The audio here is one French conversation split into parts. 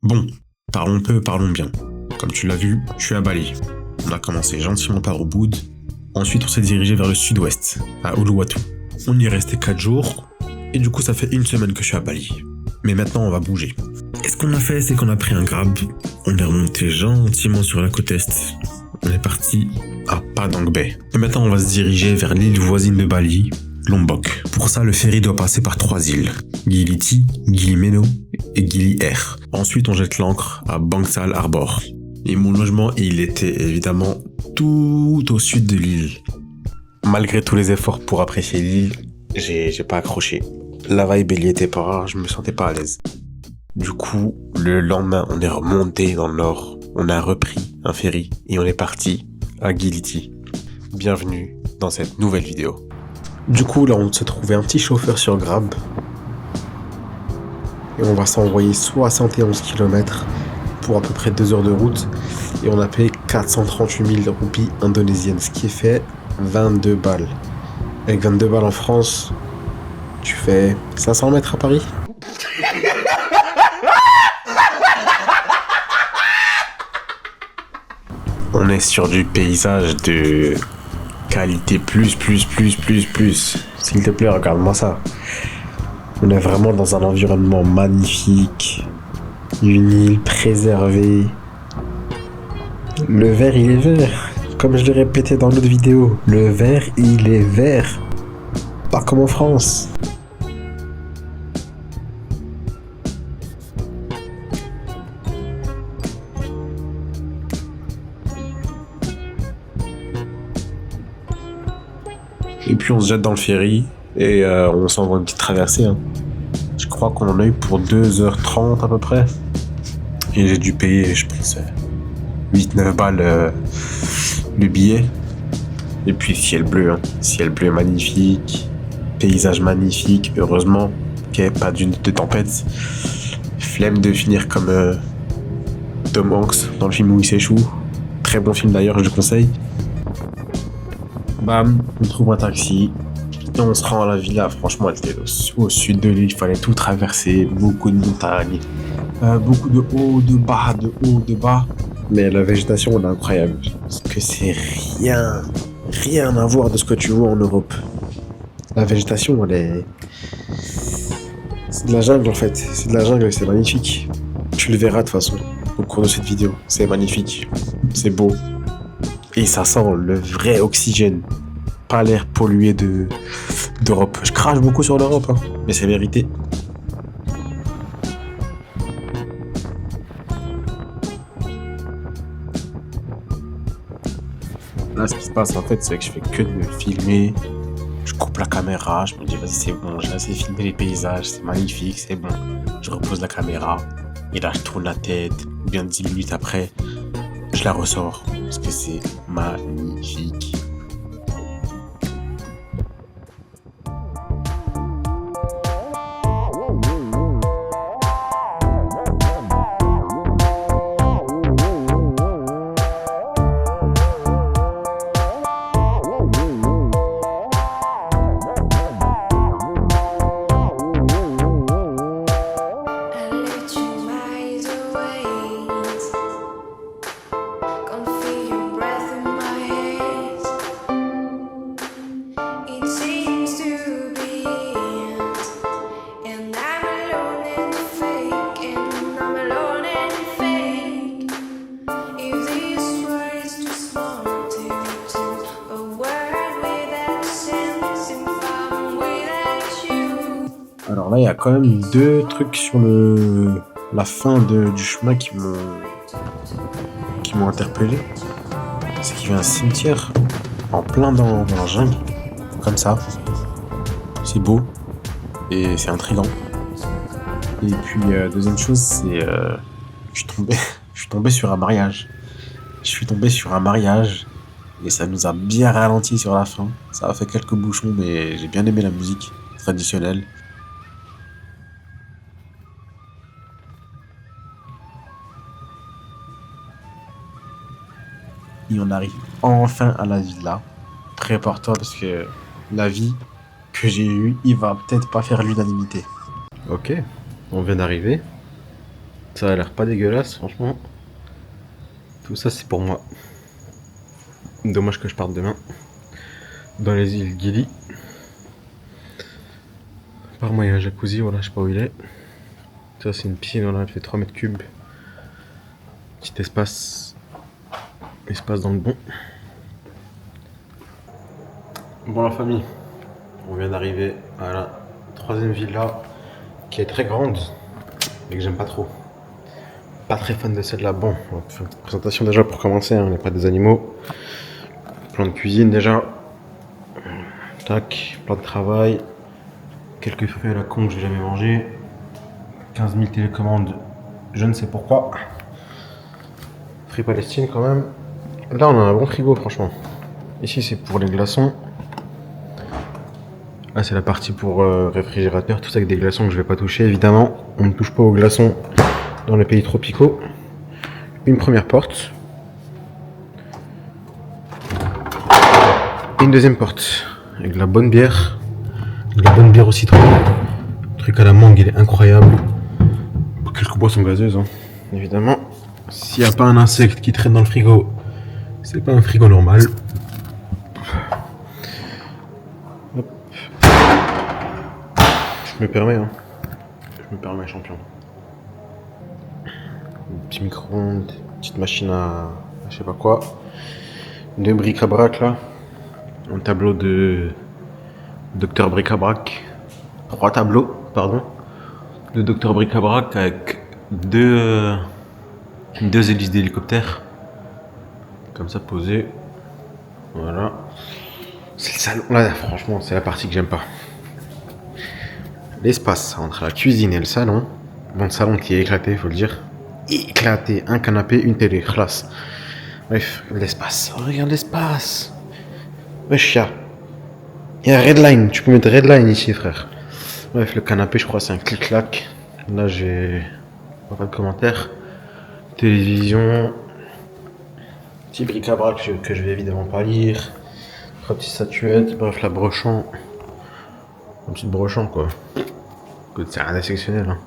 Bon, parlons peu, parlons bien. Comme tu l'as vu, je suis à Bali. On a commencé gentiment par Ubud, ensuite on s'est dirigé vers le sud-ouest, à Uluwatu. On y est resté 4 jours, et du coup ça fait 1 semaine que je suis à Bali. Mais maintenant on va bouger. Et ce qu'on a fait, c'est qu'on a pris un grab, on est remonté gentiment sur la côte est. On est parti à Padang Bay. Et maintenant on va se diriger vers l'île voisine de Bali, Lombok. Pour ça, le ferry doit passer par 3 îles. Gili T, Gili Meno et Gili Air. Ensuite, on jette l'ancre à Bangsal Harbor. Et mon logement, il était évidemment tout au sud de l'île. Malgré tous les efforts pour apprécier l'île, j'ai pas accroché. La vibe, elle y était pas, je me sentais pas à l'aise. Du coup, le lendemain, on est remonté dans le nord. On a repris un ferry et on est parti à Gili T. Bienvenue dans cette nouvelle vidéo. Du coup, là, on s'est trouvé un petit chauffeur sur Grab. Et on va s'envoyer 71 km pour à peu près 2 heures de route. Et on a payé 438 000 roupies indonésiennes, ce qui fait 22 balles. Avec 22 balles en France, tu fais 500 mètres à Paris. On est sur du paysage de qualité plus. S'il te plaît, regarde-moi ça. On est vraiment dans un environnement magnifique. Une île préservée. Le vert, il est vert. Comme je l'ai répété dans l'autre vidéo. Le vert, il est vert. Pas comme en France. Et puis on se jette dans le ferry et on s'envoie une petite traversée. Je crois qu'on en a eu pour 2h30 à peu près. Et j'ai dû payer, je pense, 8-9 balles le billet. Et puis ciel bleu, ciel bleu magnifique, paysage magnifique, heureusement qu'il n'y avait pas de tempête. Flemme de finir comme Tom Hanks dans le film où il s'échoue. Très bon film d'ailleurs, je le conseille. Bam, on trouve un taxi et on se rend à la villa. Franchement, elle était au sud de l'île, il fallait tout traverser, beaucoup de montagnes, beaucoup de haut, de bas, de haut, de bas. Mais la végétation, elle est incroyable. Parce que c'est rien à voir de ce que tu vois en Europe. La végétation, c'est de la jungle en fait. C'est de la jungle et c'est magnifique. Tu le verras de toute façon au cours de cette vidéo. C'est magnifique, c'est beau. Et ça sent le vrai oxygène, pas l'air pollué d'Europe. Je crache beaucoup sur l'Europe, mais c'est vérité. Là, ce qui se passe en fait, c'est que je fais que de me filmer. Je coupe la caméra, je me dis vas-y c'est bon, j'ai assez filmé les paysages, c'est magnifique, c'est bon. Je repose la caméra et là je tourne la tête. Bien 10 minutes après, je la ressors parce que c'est magnifique. Alors là, il y a quand même 2 trucs sur la fin du chemin qui m'ont interpellé. C'est qu'il y a un cimetière en plein dans la jungle, comme ça. C'est beau et c'est intriguant. Et puis deuxième chose, c'est je suis tombé sur un mariage. Je suis tombé sur un mariage et ça nous a bien ralenti sur la fin. Ça a fait quelques bouchons, mais j'ai bien aimé la musique traditionnelle. Et on arrive enfin à la villa. Prépare-toi parce que la vie que j'ai eue, il va peut-être pas faire l'unanimité. Ok, on vient d'arriver. Ça a l'air pas dégueulasse, franchement. Tout ça, c'est pour moi. Dommage que je parte demain. Dans les îles Gili. Apparemment, il y a un jacuzzi, voilà, je sais pas où il est. Ça, c'est une piscine, voilà, elle fait 3 mètres cubes. Petit espace. Espace dans le bon. Bon, la famille, on vient d'arriver à la 3e villa qui est très grande, mais que j'aime pas trop. Pas très fan de celle-là. Bon, on va faire une petite présentation déjà pour commencer, hein, on n'est pas des animaux. Plan de cuisine déjà. Tac, plan de travail. Quelques fruits à la con que j'ai jamais mangé. 15 000 télécommandes, je ne sais pourquoi. Free Palestine quand même. Là, on a un bon frigo, franchement. Ici, c'est pour les glaçons. Là, c'est la partie pour réfrigérateur. Tout ça avec des glaçons que je vais pas toucher, évidemment. On ne touche pas aux glaçons dans les pays tropicaux. Une première porte. Et une deuxième porte. Avec de la bonne bière. De la bonne bière au citron. Le truc à la mangue, il est incroyable. Quelques boissons gazeuses, hein, évidemment. S'il n'y a pas un insecte qui traîne dans le frigo, c'est pas un frigo normal. Hop. Je me permets, hein. Je me permets, champion. Un petit micro-ondes, petite machine à je sais pas quoi. 2 bric-à-brac là. Un tableau de Docteur Bric-à-brac. 3 tableaux, pardon. De Docteur Bric-à-brac avec deux hélices d'hélicoptère. Comme ça posées. Voilà. C'est le salon. Là, franchement, c'est la partie que j'aime pas. L'espace entre la cuisine et le salon. Bon, le salon qui est éclaté, faut le dire. Éclaté. Un canapé, une télé. Classe. Bref, l'espace. Oh, regarde l'espace. Wesh, y a Redline. Tu peux mettre Redline ici, frère. Bref, le canapé, je crois, c'est un clic-clac. Là, j'ai pas de commentaires. Télévision. Petit bric-à-brac que je vais évidemment pas lire. 3 petites statuettes. Bref, la brochant. Un petit brochant, quoi. Écoute, c'est rien d'exceptionnel, hein.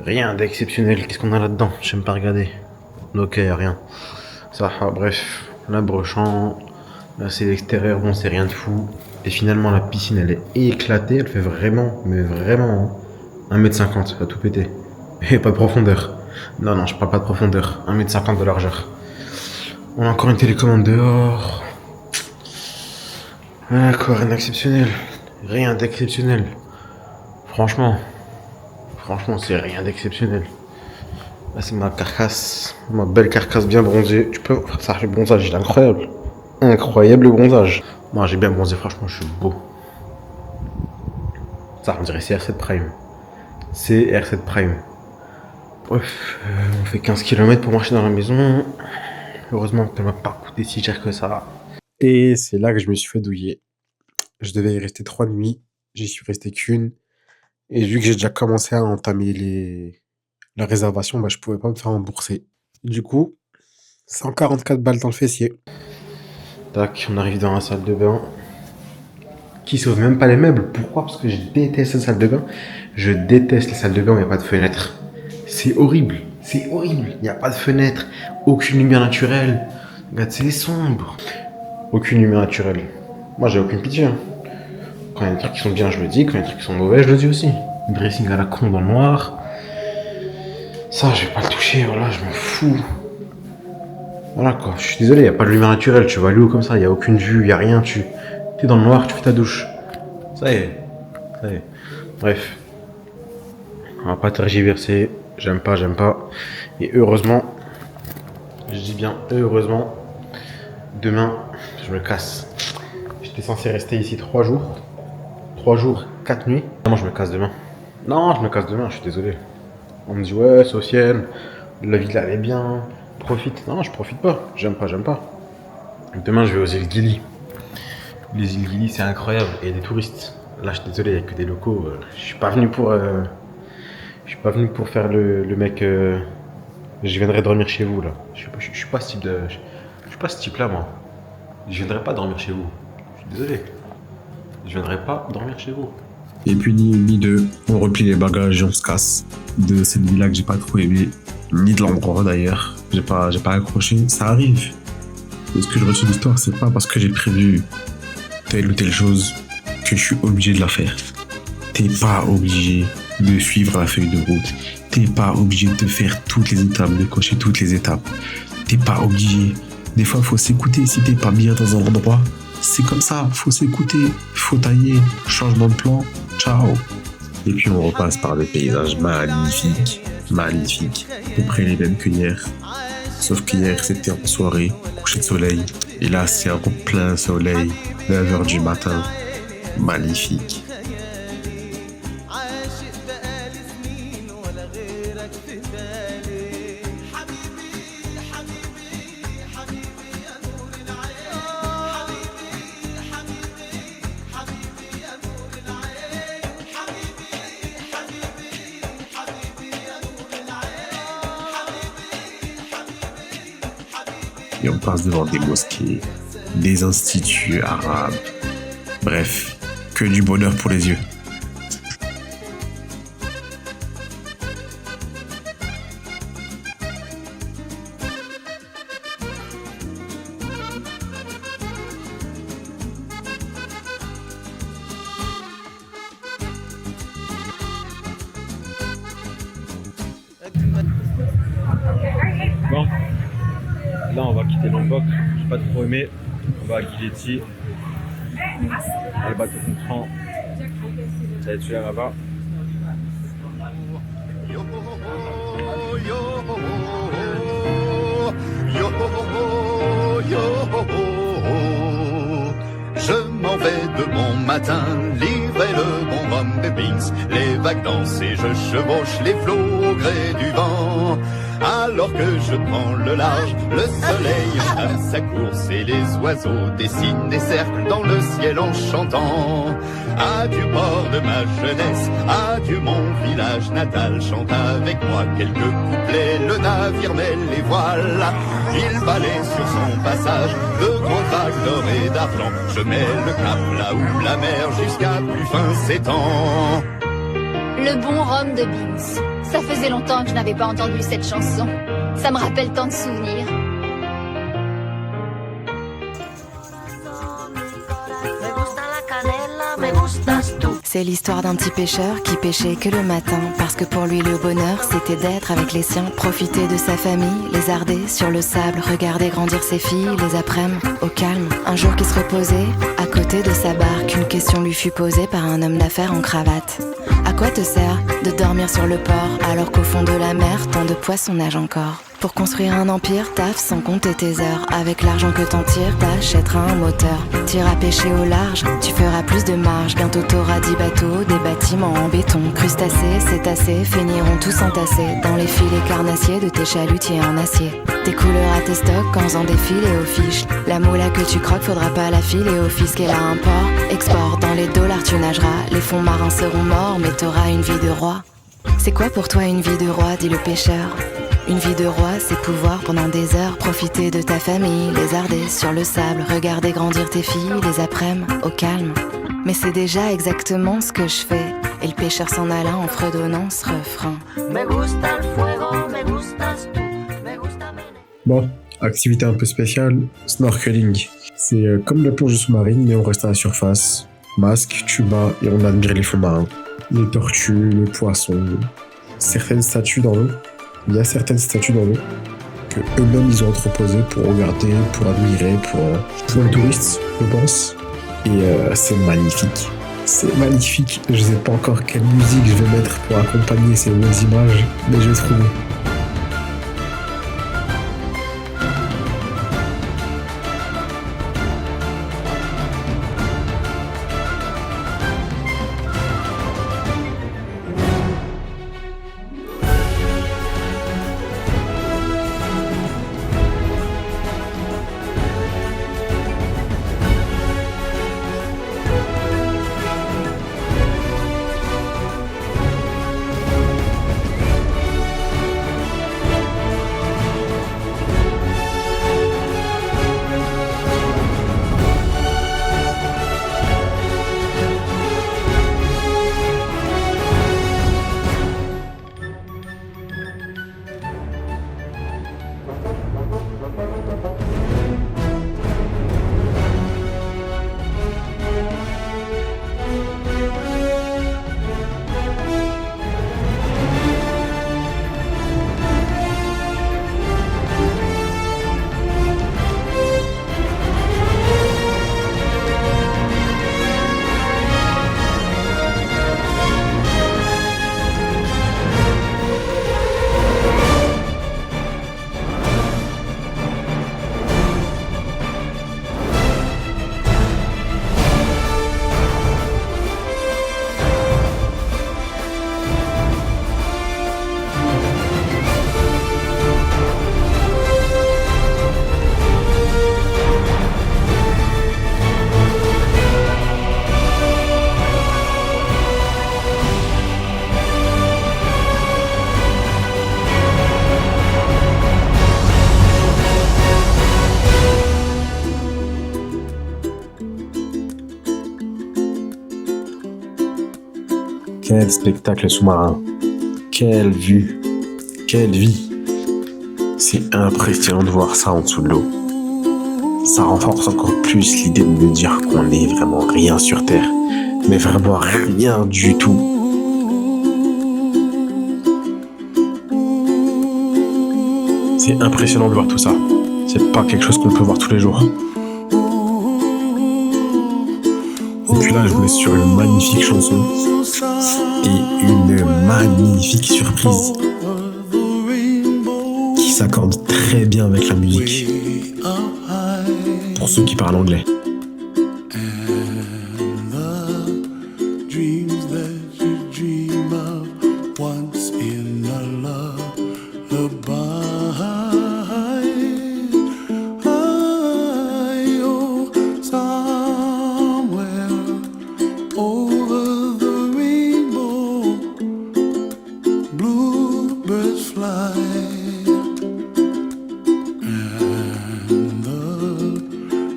Rien d'exceptionnel. Qu'est-ce qu'on a là-dedans? J'aime pas regarder. Ok, rien. Ça, bref. La brochant. Là, c'est l'extérieur. Bon, c'est rien de fou. Et finalement, la piscine, elle est éclatée. Elle fait vraiment, mais vraiment, 1m50. Elle a tout pété. Et pas de profondeur. Non, non, je parle pas de profondeur. 1m50 de largeur. On a encore une télécommande dehors. D'accord, rien d'exceptionnel. Rien d'exceptionnel. Franchement, c'est rien d'exceptionnel. Là, c'est ma carcasse, ma belle carcasse bien bronzée. Tu peux voir ça, le bronzage, il est incroyable. Incroyable le bronzage. Moi, j'ai bien bronzé, franchement, je suis beau. Ça, on dirait CR7 Prime. CR7 Prime. Bref, on fait 15 km pour marcher dans la maison. Heureusement qu'elle m'a pas coûté si cher que ça. Et c'est là que je me suis fait douiller. Je devais y rester 3 nuits. J'y suis resté qu'une. Et vu que j'ai déjà commencé à entamer la réservation, bah, je pouvais pas me faire rembourser. Du coup, 144 balles dans le fessier. Tac, on arrive dans la salle de bain. Qui sauve même pas les meubles. Pourquoi? Parce que je déteste la salle de bain. Je déteste les salles de bain où il n'y a pas de fenêtre. C'est horrible. C'est horrible. Il n'y a pas de fenêtre. Aucune lumière naturelle. Regarde, c'est sombre. Aucune lumière naturelle. Moi, j'ai aucune pitié, hein. Quand il y a des trucs qui sont bien, je le dis. Quand il y a des trucs qui sont mauvais, je le dis aussi. Dressing à la con dans le noir. Ça, je vais pas le toucher. Voilà, je m'en fous. Voilà quoi. Je suis désolé, il n'y a pas de lumière naturelle. Tu vas aller où comme ça? Il n'y a aucune vue, il n'y a rien. Tu es dans le noir, tu fais ta douche. Ça y est. Ça y est. Bref. On va pas tergiverser. J'aime pas, j'aime pas. Et heureusement, je dis bien heureusement, demain, je me casse. J'étais censé rester ici 3 jours. 3 jours, 4 nuits. Non, je me casse demain. Non, je me casse demain, je suis désolé. On me dit ouais, c'est au ciel, la ville elle est bien, profite. Non, je profite pas. J'aime pas, j'aime pas. Demain, je vais aux îles Gili. Les îles Gili, c'est incroyable. Et il y a des touristes. Là, je suis désolé, il n'y a que des locaux. Je suis pas venu pour... je suis pas venu pour faire le mec... je viendrai dormir chez vous, là. Je suis pas ce type de... Je suis pas ce type-là, moi. Je viendrai pas dormir chez vous. Je suis désolé. Je viendrai pas dormir chez vous. Et puis ni deux, on replie les bagages et on se casse de cette villa que j'ai pas trop aimé, ni de l'endroit d'ailleurs. J'ai pas accroché, ça arrive. Et ce que je retiens de l'histoire, c'est pas parce que j'ai prévu telle ou telle chose que je suis obligé de la faire. T'es pas obligé de suivre la feuille de route. T'es pas obligé de faire toutes les étapes, de cocher toutes les étapes. T'es pas obligé. Des fois, faut s'écouter. Si t'es pas bien dans un endroit, c'est comme ça. Faut s'écouter. Faut tailler. Changement de plan. Ciao. Et puis on repasse par des paysages magnifiques. Magnifiques. À peu près les mêmes que hier. Sauf qu'hier, c'était en soirée, coucher de soleil. Et là, c'est en plein soleil, 9h du matin. Magnifique. Et on passe devant des mosquées, des instituts arabes. Bref, que du bonheur pour les yeux. Bon, là on va quitter Lombok, j'ai pas trop aimé. On va à Giletti. Le bateau qu'on prend, ça va être celui-là là-bas. Je m'en vais de bon matin, livrer le bon rhum des Beans. Les vagues dansent et je chevauche les flots au gré du vent. Alors que je prends le large, le soleil entame sa course et les oiseaux dessinent des cercles dans le ciel en chantant. Adieu bord de ma jeunesse, adieu mon village natal. Chante avec moi quelques couplets, le navire mêle les voiles. Il balaie sur son passage de gros vagues d'or et d'argent. Je mets le cap là où la mer jusqu'à plus fin s'étend. Le bon rhum de Beans. Ça faisait longtemps que je n'avais pas entendu cette chanson. Ça me rappelle tant de souvenirs. C'est l'histoire d'un petit pêcheur qui pêchait que le matin, parce que pour lui le bonheur c'était d'être avec les siens, profiter de sa famille, lézarder sur le sable, regarder grandir ses filles les après-midi au calme. Un jour qui se reposait à côté de sa barque, une question lui fut posée par un homme d'affaires en cravate. À quoi te sert de dormir sur le port alors qu'au fond de la mer tant de poissons nagent encore? Pour construire un empire, taffe sans compter tes heures. Avec l'argent que t'en tires, t'achèteras un moteur. T'iras pêcher au large, tu feras plus de marge. Bientôt t'auras 10 bateaux, des bâtiments en béton. Crustacés, cétacés, finiront tous entassés dans les filets carnassiers de tes chalutiers en acier. Tes couleurs à tes stocks en faisant des filets aux fiches. La moula que tu croques, faudra pas la filer au fisc. Et là un port, export, dans les dollars tu nageras. Les fonds marins seront morts, mais t'auras une vie de roi. C'est quoi pour toi une vie de roi, dit le pêcheur? Une vie de roi, c'est pouvoir pendant des heures profiter de ta famille, lézarder sur le sable, regarder grandir tes filles les après-midi au calme. Mais c'est déjà exactement ce que je fais. Et le pêcheur s'en alla en fredonnant ce refrain. Bon, activité un peu spéciale, snorkeling. C'est comme la plonge sous-marine, mais on reste à la surface. Masque, tuba, et on admire les fonds marins. Les tortues, les poissons, certaines statues dans l'eau. Il y a certaines statues dans l'eau que eux-mêmes ils ont entreposées pour regarder, pour admirer, pour les touristes, je pense. Et c'est magnifique. C'est magnifique. Je sais pas encore quelle musique je vais mettre pour accompagner ces belles images, mais je vais trouver. Quel spectacle sous-marin. Quelle vue. Quelle vie. C'est impressionnant de voir ça en dessous de l'eau. Ça renforce encore plus l'idée de me dire qu'on n'est vraiment rien sur Terre. Mais vraiment rien du tout. C'est impressionnant de voir tout ça. C'est pas quelque chose qu'on peut voir tous les jours. Et puis là, je vous laisse sur une magnifique chanson et une magnifique surprise qui s'accorde très bien avec la musique. Pour ceux qui parlent anglais.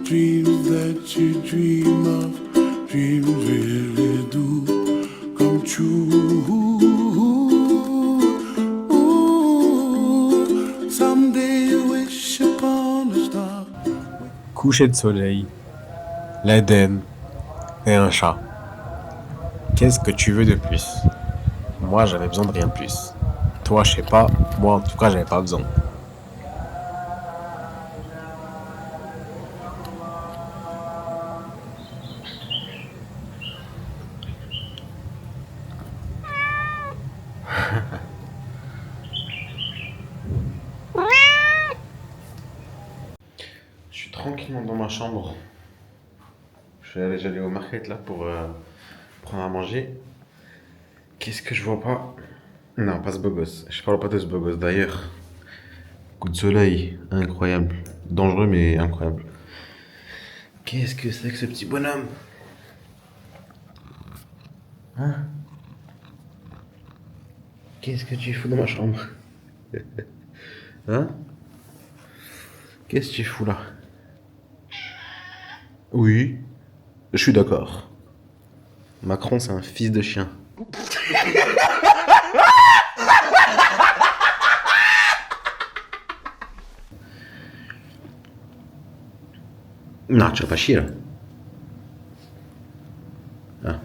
Dreams that you dream of, dreams really do come true. Someday you wish upon a star. Coucher de soleil, l'Éden et un chat. Qu'est-ce que tu veux de plus? Moi, j'avais besoin de rien de plus. Toi, je sais pas. Moi, en tout cas, j'avais pas besoin. Je suis tranquillement dans ma chambre. J'allais au market là pour prendre à manger. Qu'est-ce que je vois pas? Non, pas ce beau gosse. Je parle pas de ce beau gosse d'ailleurs. Coup de soleil, incroyable. Dangereux mais incroyable. Qu'est-ce que c'est que ce petit bonhomme? Hein? Qu'est-ce que tu fous dans ma chambre? Hein? Qu'est-ce que tu fous là? Oui, je suis d'accord. Macron, c'est un fils de chien. Non, tu vas pas chier là. Ah.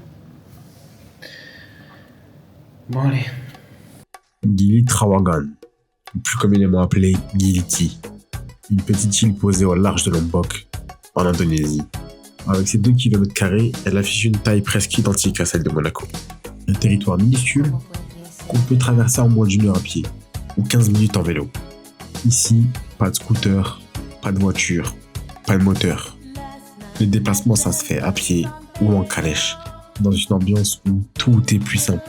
Bon, allez. Gili Trawangan, ou plus communément appelé Gili, une petite île posée au large de Lombok, en Indonésie. Avec ses 2 km², elle affiche une taille presque identique à celle de Monaco. Un territoire minuscule qu'on peut traverser en moins d'1 heure à pied, ou 15 minutes en vélo. Ici, pas de scooter, pas de voiture, pas de moteur. Les déplacements, ça se fait à pied ou en calèche, dans une ambiance où tout est plus simple.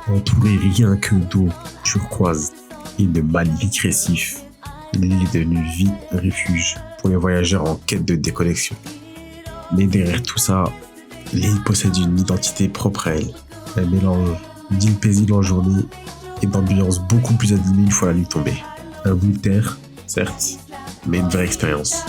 Entouré rien que d'eau turquoise et de magnifiques récifs, l'île est devenue vite un refuge pour les voyageurs en quête de déconnexion. Mais derrière tout ça, l'île possède une identité propre à elle. Un mélange d'île paisible en journée et d'ambiance beaucoup plus animée une fois la nuit tombée. Un bout de terre, certes, mais une vraie expérience.